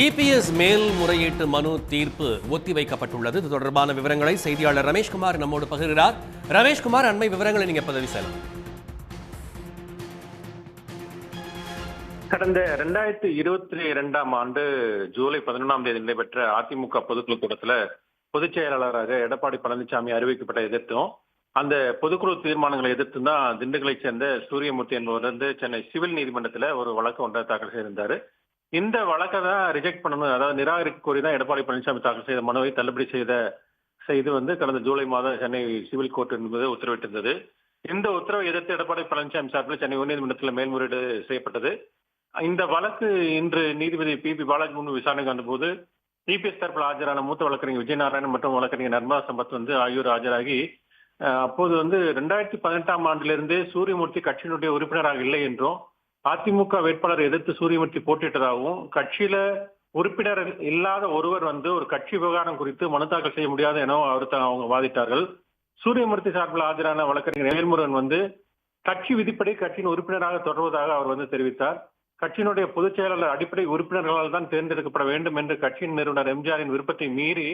EPS மேல்முறையீட்டு மனு தீர்ப்பு ஒத்திவைக்கப்பட்டுள்ளது. இது தொடர்பான விவரங்களை செய்தியாளர் ரமேஷ்குமார் நம்மோடு பகிர்கிறார். ரமேஷ்குமார், அண்மை விவரங்களை நீங்க பதிவு செய்யலாம். கடந்த 2022ஆம் ஆண்டு ஜூலை 11ஆம் தேதி நடைபெற்ற அதிமுக பொதுக்குழு கூட்டத்துல பொதுச் செயலாளராக எடப்பாடி பழனிசாமி அறிவிக்கப்பட்ட எதிர்த்தும் அந்த பொதுக்குழு தீர்மானங்களை எதிர்த்து தான் திண்டுக்கலை சேர்ந்த சூரியமூர்த்தி என்பவர் வந்து சென்னை சிவில் நீதிமன்றத்துல ஒரு வழக்கு ஒன்றை தாக்கல் செய்திருந்தாரு. இந்த வழக்கை தான் ரிஜெக்ட் பண்ணணும், அதாவது நிராகரிக்க கோரி தான் எடப்பாடி பழனிசாமி தாக்கல் செய்த மனுவை தள்ளுபடி செய்து வந்து கடந்த ஜூலை மாதம் சென்னை சிவில் கோர்ட் என்பது உத்தரவிட்டிருந்தது. இந்த உத்தரவை எதிர்த்து எடப்பாடி பழனிசாமி சார்பில் சென்னை உயர்நீதிமன்றத்தில் மேல்முறையீடு செய்யப்பட்டது. இந்த வழக்கு இன்று நீதிபதி பி பாலாஜி முன்பு விசாரணைக்கு வந்தபோது இபிஎஸ் தரப்பில் ஆஜரான மூத்த வழக்கறிஞர் விஜயநாராயணன் மற்றும் வழக்கறிஞர் நர்மதா சம்பத் வந்து ஆகியோர் ஆஜராகி அப்போது வந்து 2018ஆம் ஆண்டிலிருந்தே சூரியமூர்த்தி கட்சியினுடைய உறுப்பினராக இல்லை என்றும், அதிமுக வேட்பாளரை எதிர்த்து சூரியமூர்த்தி போட்டியிட்டதாகவும், கட்சியில உறுப்பினர் இல்லாத ஒருவர் வந்து ஒரு கட்சி விவகாரம் குறித்து மனு தாக்கல் செய்ய முடியாது என அவங்க வாதிட்டார்கள். சூரியமூர்த்தி சார்பில் ஆஜரான வழக்கறிஞர் வேல்முருகன் வந்து கட்சி விதிப்படி கட்சியின் உறுப்பினராக தொடர்வதாக அவர் வந்து தெரிவித்தார். கட்சியினுடைய பொதுச் செயலாளர் அடிப்படை உறுப்பினர்களால் தான் தேர்ந்தெடுக்கப்பட வேண்டும் என்று கட்சியின் நிறுவனர் எம்ஜிஆரின் விருப்பத்தை மீறி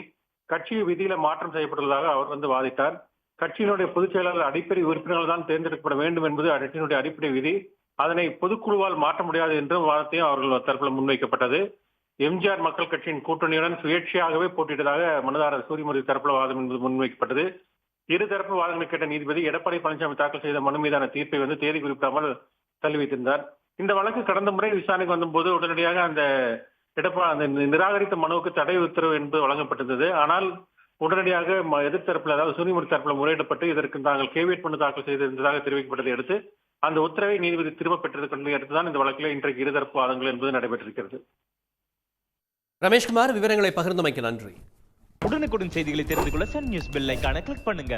கட்சி விதியில மாற்றம் செய்யப்பட்டுள்ளதாக அவர் வந்து வாதிட்டார். கட்சியினுடைய பொதுச் செயலாளர் அடிப்படை உறுப்பினர்கள் தான் தேர்ந்தெடுக்கப்பட வேண்டும் என்பது கட்சியினுடைய அடிப்படை விதி, அதனை பொதுக்குழுவால் மாற்ற முடியாது என்றும் வாதத்தையும் அவர்கள் தரப்பில் முன்வைக்கப்பட்டது. எம்ஜிஆர் மக்கள் கட்சியின் கூட்டணியுடன் சுயேட்சையாகவே போட்டியிட்டதாக மனுதாரர் சூரியமூர்த்தி தரப்புல வாதம் என்பது முன்வைக்கப்பட்டது. இருதரப்பு வாதங்களை கேட்ட நீதிபதி எடப்பாடி பழனிசாமி தாக்கல் செய்த மனு மீதான தீர்ப்பை வந்து தேதி குறிப்பிடாமல் தள்ளி வைத்திருந்தார். இந்த வழக்கு கடந்த முறை விசாரணைக்கு வந்தபோது உடனடியாக அந்த நிராகரித்த மனுவுக்கு தடை உத்தரவு என்பது வழங்கப்பட்டிருந்தது. ஆனால் உடனடியாக எதிர்த்தரப்பில், அதாவது சூரியமூர்த்தி தரப்பில் முறையிடப்பட்டு இதற்கு தாங்கள் கேவியட் மனு தாக்கல் செய்திருந்ததாக தெரிவிக்கப்பட்டதை அடுத்து அந்த உத்தரவை நீதிபதி திரும்ப பெற்றதை அடுத்துதான் இந்த வழக்கில் இன்றைக்கு இருதரப்பு வாதங்கள் என்பது நடைபெற்றிருக்கிறது. ரமேஷ்குமார், விவரங்களை பகிர்ந்தமைக்கு நன்றி. உடனுக்குடன் செய்திகளை தெரிந்து கொள்ள சன் நியூஸ் பெல் ஐகானை கிளிக் பண்ணுங்க.